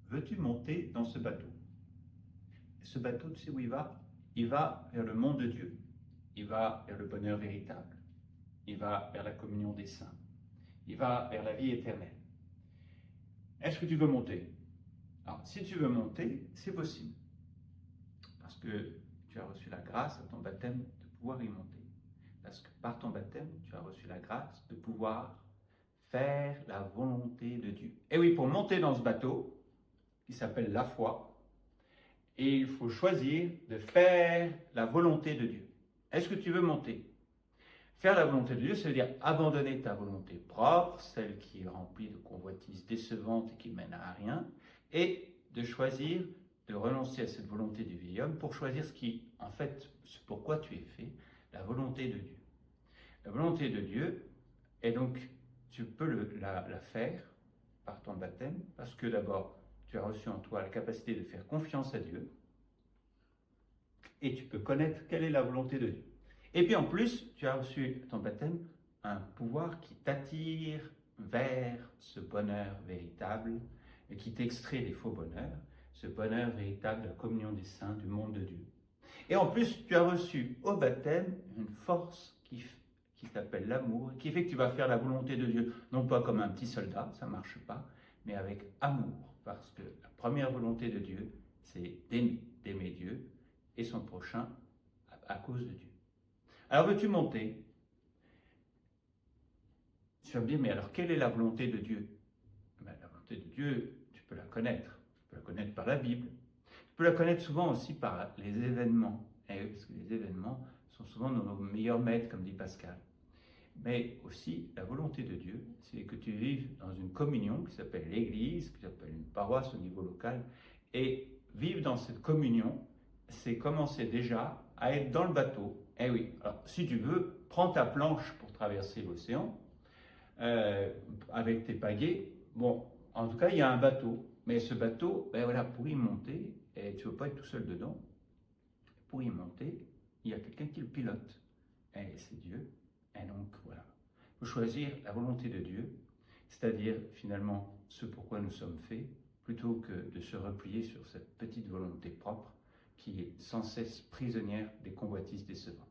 veux-tu monter dans ce bateau? Ce bateau, tu sais où il va? Il va vers le monde de Dieu. Il va vers le bonheur véritable. Il va vers la communion des saints. Il va vers la vie éternelle. Est-ce que tu veux monter? Alors, si tu veux monter, c'est possible. Parce que tu as reçu la grâce à ton baptême de pouvoir y monter. Parce que par ton baptême, tu as reçu la grâce de pouvoir faire la volonté de Dieu. Et oui, pour monter dans ce bateau, qui s'appelle la foi, et il faut choisir de faire la volonté de Dieu. Est-ce que tu veux monter? Faire la volonté de Dieu, ça veut dire abandonner ta volonté propre, celle qui est remplie de convoitises décevantes et qui mène à rien, et de choisir de renoncer à cette volonté du vieil homme pour choisir ce qui, en fait, ce pourquoi tu es fait, la volonté de Dieu. La volonté de Dieu, et donc tu peux la faire par ton baptême, parce que d'abord, tu as reçu en toi la capacité de faire confiance à Dieu, et tu peux connaître quelle est la volonté de Dieu. Et puis en plus, tu as reçu ton baptême un pouvoir qui t'attire vers ce bonheur véritable, et qui t'extrait des faux bonheurs, ce bonheur véritable de la communion des saints, du monde de Dieu. Et en plus, tu as reçu au baptême une force qui s'appelle l'amour, qui fait que tu vas faire la volonté de Dieu, non pas comme un petit soldat, ça ne marche pas, mais avec amour, parce que la première volonté de Dieu, c'est d'aimer Dieu et son prochain à cause de Dieu. Alors veux-tu monter? Tu vas me dire, mais alors quelle est la volonté de Dieu? La volonté de Dieu, tu peux la connaître. Tu peux la connaître par la Bible. Tu peux la connaître souvent aussi par les événements. Parce que les événements sont souvent nos meilleurs maîtres, comme dit Pascal. Mais aussi, la volonté de Dieu, c'est que tu vives dans une communion qui s'appelle l'Église, qui s'appelle une paroisse au niveau local. Et vivre dans cette communion, c'est commencer déjà à être dans le bateau. Eh oui, alors si tu veux, prends ta planche pour traverser l'océan, avec tes pagaies. Bon, en tout cas, il y a un bateau. Mais ce bateau, ben voilà, pour y monter, et tu ne veux pas être tout seul dedans, pour y monter, il y a quelqu'un qui le pilote. Et c'est Dieu. Et donc, voilà. Il faut choisir la volonté de Dieu, c'est-à-dire finalement ce pourquoi nous sommes faits, plutôt que de se replier sur cette petite volonté propre qui est sans cesse prisonnière des convoitises décevantes.